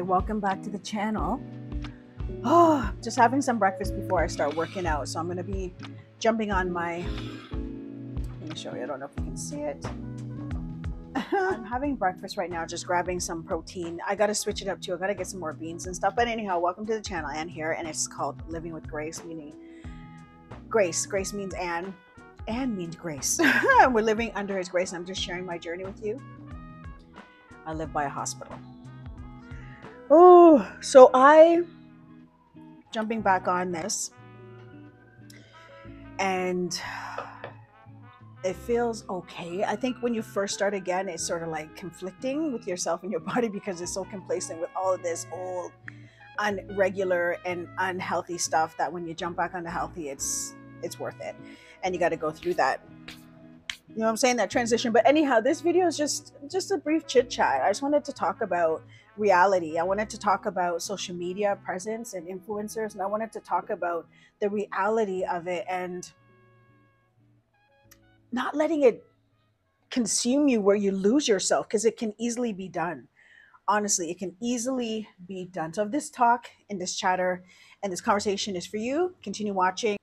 Okay, welcome back to the channel. Oh, just having some breakfast before I start working out. So I'm going to be jumping on my, let me show you, I don't know if you can see it. I'm having breakfast right now, just grabbing some protein. I got to switch it up too. I got to get some more beans and stuff. But anyhow, welcome to the channel. Ann here, and it's called Living with Grace, meaning grace. Grace means Ann. Ann means grace. We're living under His grace, and I'm just sharing my journey with you. I live by a hospital. Oh, so jumping back on this, and it feels okay. I think when you first start again, it's sort of like conflicting with yourself and your body because it's so complacent with all of this old, unregular, and unhealthy stuff that when you jump back onto healthy, it's worth it. And you got to go through that. You know what I'm saying? That transition. But anyhow, this video is just a brief chit chat. I just wanted to talk about reality. I wanted to talk about social media presence and influencers, and I wanted to talk about the reality of it and not letting it consume you where you lose yourself, because it can easily be done. Honestly, it can easily be done. So if this talk and this chatter and this conversation is for you, continue watching.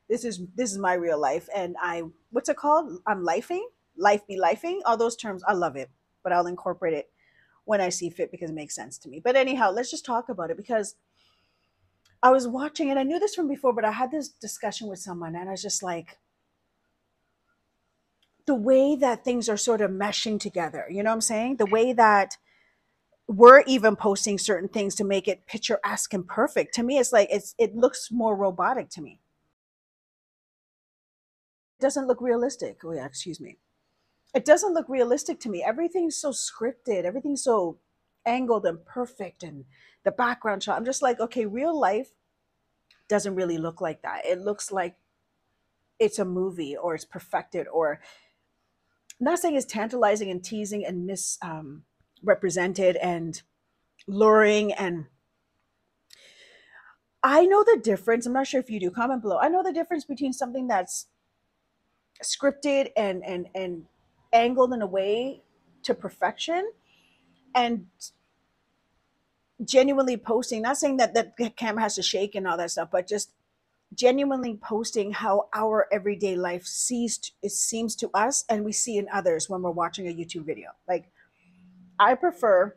This is my real life, and what's it called? I'm lifing, life be lifing. All those terms, I love it, but I'll incorporate it when I see fit because it makes sense to me. But anyhow, let's just talk about it, because I was watching, and I knew this from before, but I had this discussion with someone, and I was just like, the way that things are sort of meshing together, you know what I'm saying? The way that we're even posting certain things to make it picturesque and perfect. To me, it's like it looks more robotic to me. It doesn't look realistic. Oh yeah, excuse me. It doesn't look realistic to me. Everything's so scripted, everything's so angled and perfect, and the background shot. I'm just like, okay, real life doesn't really look like that. It looks like it's a movie, or it's perfected, or I'm not saying it's tantalizing and teasing and misrepresented and luring. And I know the difference. I'm not sure if you do. Comment below. I know the difference between something that's scripted and angled in a way to perfection, and genuinely posting, not saying that the camera has to shake and all that stuff, but just genuinely posting how our everyday life seems to us and we see in others when we're watching a YouTube video. Like, I prefer,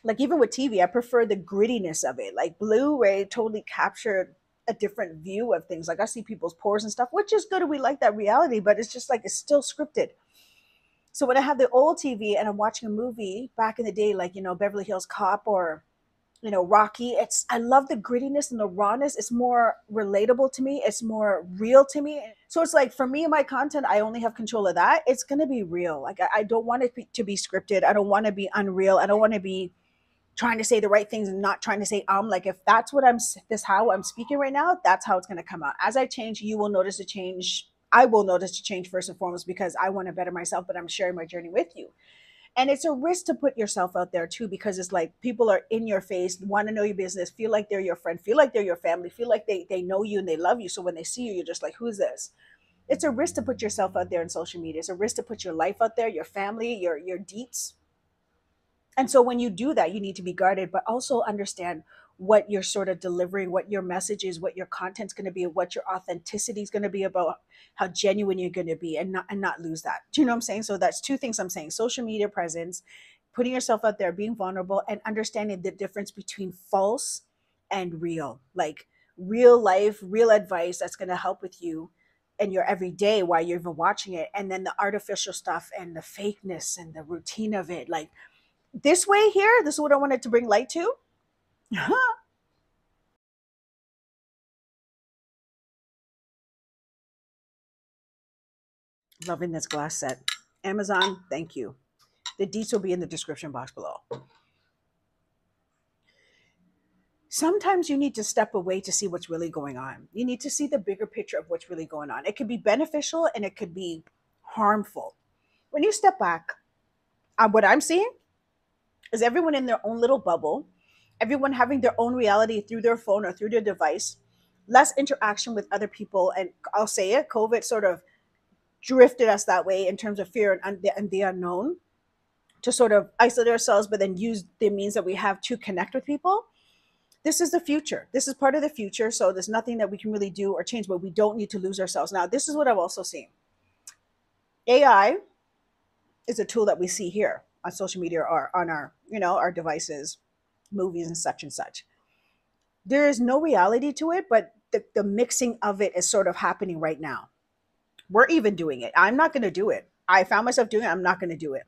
like, even with TV, I prefer the grittiness of it. Like, Blu-ray totally captured a different view of things. Like, I see people's pores and stuff, which is good. We like that reality, but it's just like, it's still scripted. So when I have the old TV and I'm watching a movie back in the day, like, Beverly Hills Cop or, Rocky, I love the grittiness and the rawness. It's more relatable to me. It's more real to me. So it's like, for me and my content, I only have control of that. It's going to be real. Like, I don't want it to be scripted. I don't want to be unreal. I don't want to be trying to say the right things and not trying to say, like, if that's what how I'm speaking right now, that's how it's going to come out. As I change, you will notice a change. I will notice a change first and foremost, because I want to better myself, but I'm sharing my journey with you. And it's a risk to put yourself out there too, because it's like, people are in your face, want to know your business, feel like they're your friend, feel like they're your family, feel like they know you and they love you. So when they see you, you're just like, who's this? It's a risk to put yourself out there in social media. It's a risk to put your life out there, your family, your deets. And so when you do that, you need to be guarded, but also understand what you're sort of delivering, what your message is, what your content's going to be, what your authenticity is going to be about, how genuine you're going to be, and not lose that. Do you know what I'm saying? So that's two things I'm saying: social media presence, putting yourself out there, being vulnerable, and understanding the difference between false and real. Like, real life, real advice that's going to help with you in your everyday while you're even watching it, and then the artificial stuff and the fakeness and the routine of it. Like, this way here, this is what I wanted to bring light to. Loving this glass set. Amazon, thank you. The deets will be in the description box below. Sometimes you need to step away to see what's really going on. You need to see the bigger picture of what's really going on. It could be beneficial and it could be harmful. When you step back, what I'm seeing is everyone in their own little bubble, everyone having their own reality through their phone or through their device, less interaction with other people. And I'll say it, COVID sort of drifted us that way in terms of fear and the unknown. to sort of isolate ourselves, but then use the means that we have to connect with people. This is the future. This is part of the future. So there's nothing that we can really do or change, but we don't need to lose ourselves. Now, this is what I've also seen. AI is a tool that we see here on social media or on our, our devices, movies and such and such. There is no reality to it, but the mixing of it is sort of happening right now. We're even doing it. I'm not going to do it. I found myself doing it. I'm not going to do it.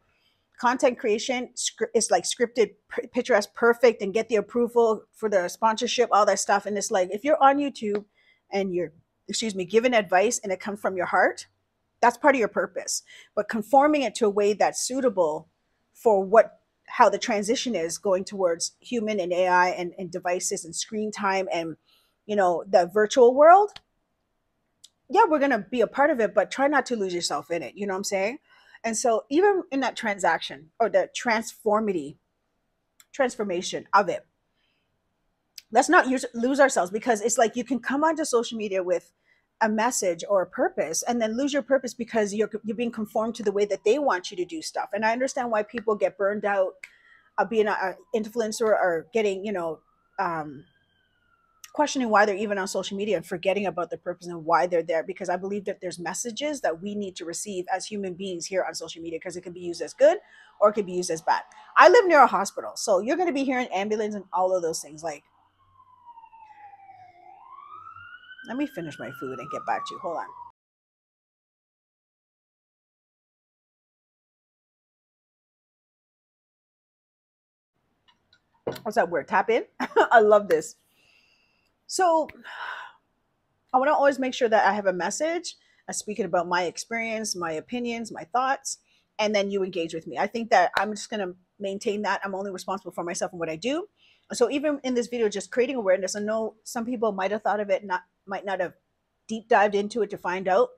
Content creation is like scripted, picturesque, perfect, and get the approval for the sponsorship, all that stuff. And it's like, if you're on YouTube and you're, given advice and it comes from your heart, that's part of your purpose. But conforming it to a way that's suitable for how the transition is going towards human and AI and devices and screen time and, the virtual world. Yeah, we're going to be a part of it, but try not to lose yourself in it. You know what I'm saying? And so even in that transaction or the transformation of it, let's not lose ourselves, because it's like you can come onto social media with a message or a purpose and then lose your purpose because you're being conformed to the way that they want you to do stuff. And I understand why people get burned out of being an influencer or getting, questioning why they're even on social media and forgetting about the purpose and why they're there. Because I believe that there's messages that we need to receive as human beings here on social media, because it can be used as good or it can be used as bad. I live near a hospital, so you're going to be hearing ambulance and all of those things. Like, let me finish my food and get back to you. Hold on. What's that word? Tap in? I love this. So I want to always make sure that I have a message. I'm speaking about my experience, my opinions, my thoughts, and then you engage with me. I think that I'm just going to maintain that. I'm only responsible for myself and what I do. So even in this video, just creating awareness. I know some people might have thought of it, might not have deep dived into it to find out,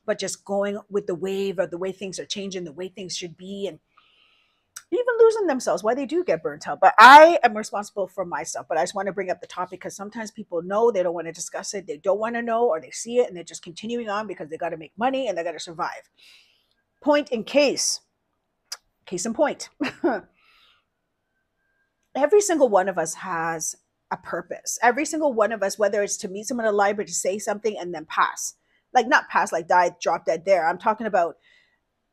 but just going with the wave of the way things are changing, the way things should be, and even losing themselves, why they do get burnt out. But I am responsible for myself. But I just want to bring up the topic because sometimes people know, they don't want to discuss it, they don't want to know, or they see it and they're just continuing on because they got to make money and they got to survive. Point in case in point. Every single one of us has a purpose. Every single one of us, whether it's to meet someone in the library, to say something and then pass, like not pass, like die, drop dead there. I'm talking about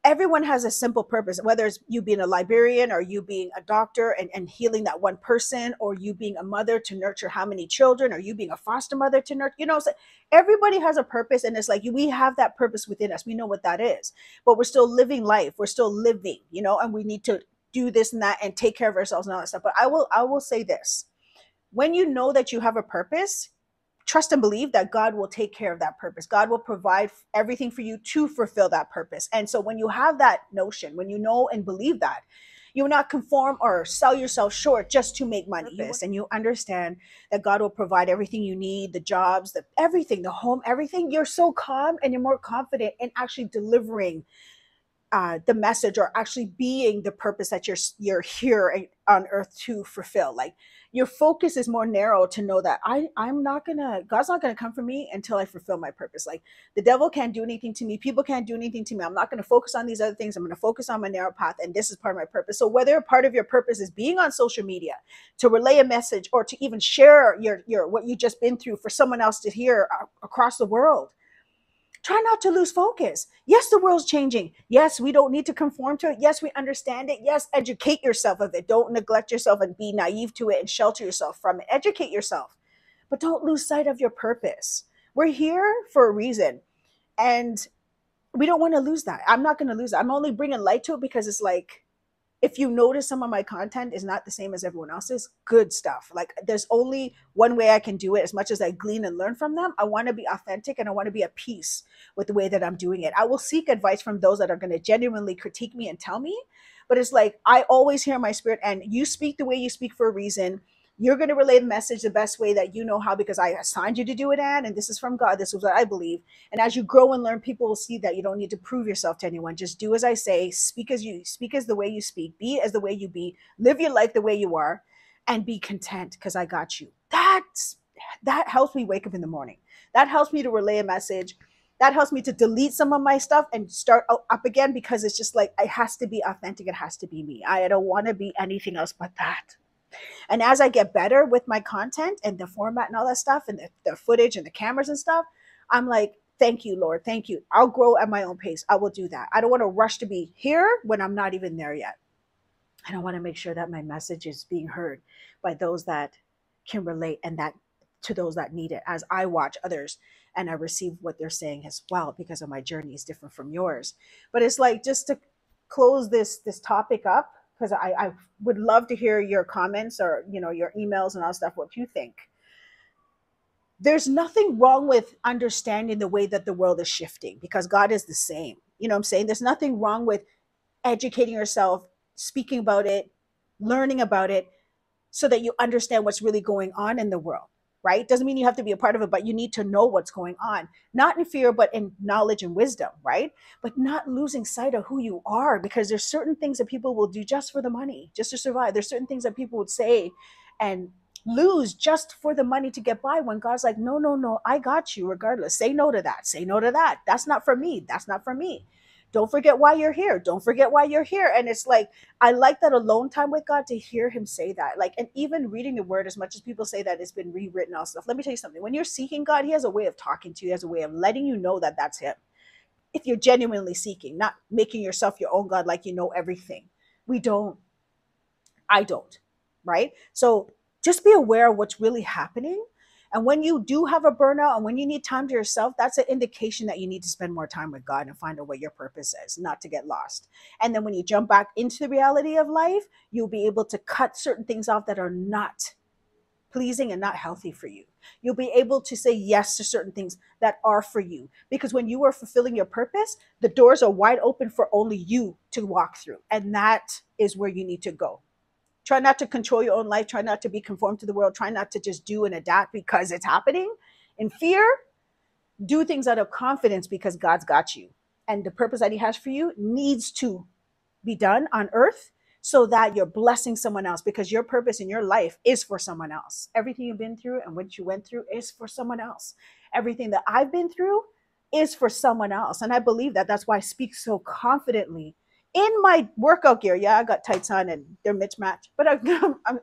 everyone has a simple purpose, whether it's you being a librarian or you being a doctor and healing that one person, or you being a mother to nurture how many children, or you being a foster mother to nurture, so everybody has a purpose. And it's like, we have that purpose within us. We know what that is, but we're still living life. We're still living, and we need to do this and that and take care of ourselves and all that stuff. But I will say this, when you know that you have a purpose, trust and believe that God will take care of that purpose. God will provide everything for you to fulfill that purpose. And so when you have that notion, when you know and believe that, you will not conform or sell yourself short just to make money. And you understand that God will provide everything you need, the jobs, everything, the home, everything. You're so calm and you're more confident in actually delivering the message, or actually being the purpose that you're here on earth to fulfill. Like, your focus is more narrow to know that God's not gonna come for me until I fulfill my purpose. Like, the devil can't do anything to me, people can't do anything to me. I'm not gonna focus on these other things. I'm gonna focus on my narrow path, and this is part of my purpose. So whether part of your purpose is being on social media to relay a message, or to even share your what you just been through for someone else to hear across the world, try not to lose focus. Yes, the world's changing. Yes, we don't need to conform to it. Yes, we understand it. Yes, educate yourself of it. Don't neglect yourself and be naive to it and shelter yourself from it. Educate yourself, but don't lose sight of your purpose. We're here for a reason, and we don't want to lose that. I'm not going to lose it. I'm only bringing light to it because it's like, if you notice some of my content is not the same as everyone else's, good stuff. Like, there's only one way I can do it. As much as I glean and learn from them, I want to be authentic and I want to be at peace with the way that I'm doing it. I will seek advice from those that are going to genuinely critique me and tell me, but it's like, I always hear my spirit, and you speak the way you speak for a reason. You're going to relay the message the best way that you know how, because I assigned you to do it, and this is from God. This is what I believe. And as you grow and learn, people will see that you don't need to prove yourself to anyone. Just do as I say, speak as the way you speak, be as the way you be, live your life the way you are, and be content, because I got you. That helps me wake up in the morning. That helps me to relay a message. That helps me to delete some of my stuff and start up again, because it's just like, it has to be authentic. It has to be me. I don't want to be anything else but that. And as I get better with my content and the format and all that stuff, and the footage and the cameras and stuff, I'm like, thank you, Lord. Thank you. I'll grow at my own pace. I will do that. I don't want to rush to be here when I'm not even there yet. And I want to make sure that my message is being heard by those that can relate, and that to those that need it, as I watch others and I receive what they're saying as well, because of my journey is different from yours. But it's like, just to close this topic up, because I would love to hear your comments, or your emails and all that stuff, what you think. There's nothing wrong with understanding the way that the world is shifting, because God is the same. You know what I'm saying? There's nothing wrong with educating yourself, speaking about it, learning about it, so that you understand what's really going on in the world, right? Doesn't mean you have to be a part of it, but you need to know what's going on, not in fear, but in knowledge and wisdom, right? But not losing sight of who you are, because there's certain things that people will do just for the money, just to survive. There's certain things that people would say and lose just for the money to get by, when God's like, no, no, no, I got you regardless. Say no to that. Say no to that. That's not for me. That's not for me. Don't forget why you're here. Don't forget why you're here. And it's like, I like that alone time with God, to hear him say that. Like, and even reading the word, as much as people say that it's been rewritten, all stuff. Let me tell you something. When you're seeking God, he has a way of talking to you, he has a way of letting you know that that's him. If you're genuinely seeking, not making yourself your own God, like you know everything. We don't. I don't. Right? So just be aware of what's really happening. And when you do have a burnout and when you need time to yourself, that's an indication that you need to spend more time with God and find out what your purpose is, not to get lost. And then when you jump back into the reality of life, you'll be able to cut certain things off that are not pleasing and not healthy for you. You'll be able to say yes to certain things that are for you. Because when you are fulfilling your purpose, the doors are wide open for only you to walk through. And that is where you need to go. Try not to control your own life. Try not to be conformed to the world. Try not to just do and adapt because it's happening. In fear, do things out of confidence, because God's got you. And the purpose that he has for you needs to be done on earth, so that you're blessing someone else, because your purpose in your life is for someone else. Everything you've been through and what you went through is for someone else. Everything that I've been through is for someone else. And I believe that. That's why I speak so confidently in my workout gear. Yeah, I got tights on and they're mismatched, but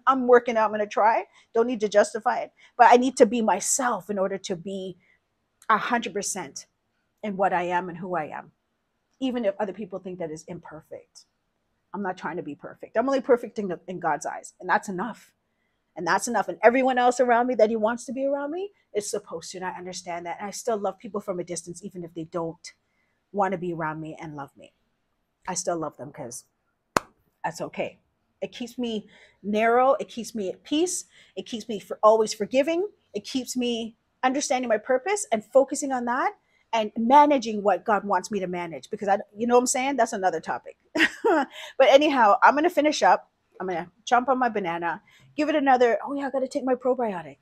I'm working out. I'm going to try. Don't need to justify it, but I need to be myself in order to be 100% in what I am and who I am, even if other people think that is imperfect. I'm not trying to be perfect. I'm only perfect in God's eyes, and that's enough. And that's enough. And everyone else around me that he wants to be around me is supposed to. And I understand that. And I still love people from a distance, even if they don't want to be around me and love me. I still love them, because that's okay. It keeps me narrow. It keeps me at peace. It keeps me always forgiving. It keeps me understanding my purpose and focusing on that, and managing what God wants me to manage. Because you know what I'm saying? That's another topic. But anyhow, I'm going to finish up. I'm going to chomp on my banana, give it another. Oh yeah, I got to take my probiotic.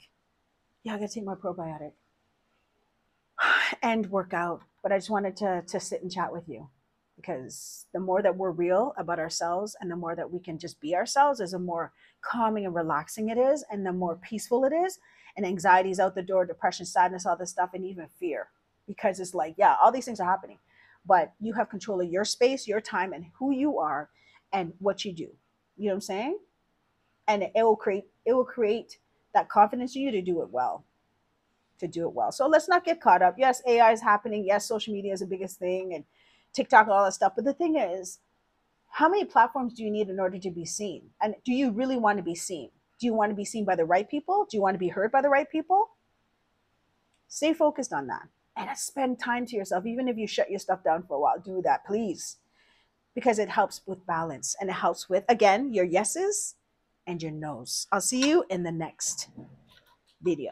Yeah, I got to take my probiotic and work out. But I just wanted to sit and chat with you, because the more that we're real about ourselves, and the more that we can just be ourselves, is the more calming and relaxing it is, and the more peaceful it is. And anxiety is out the door, depression, sadness, all this stuff, and even fear. Because it's like, yeah, all these things are happening, but you have control of your space, your time, and who you are and what you do. You know what I'm saying? And it will create that confidence in you to do it well. So let's not get caught up. Yes, AI is happening. Yes, social media is the biggest thing, and TikTok, all that stuff. But the thing is, how many platforms do you need in order to be seen? And do you really want to be seen? Do you want to be seen by the right people? Do you want to be heard by the right people? Stay focused on that. And spend time to yourself. Even if you shut your stuff down for a while, do that, please. Because it helps with balance, and it helps with, again, your yeses and your nos. I'll see you in the next video.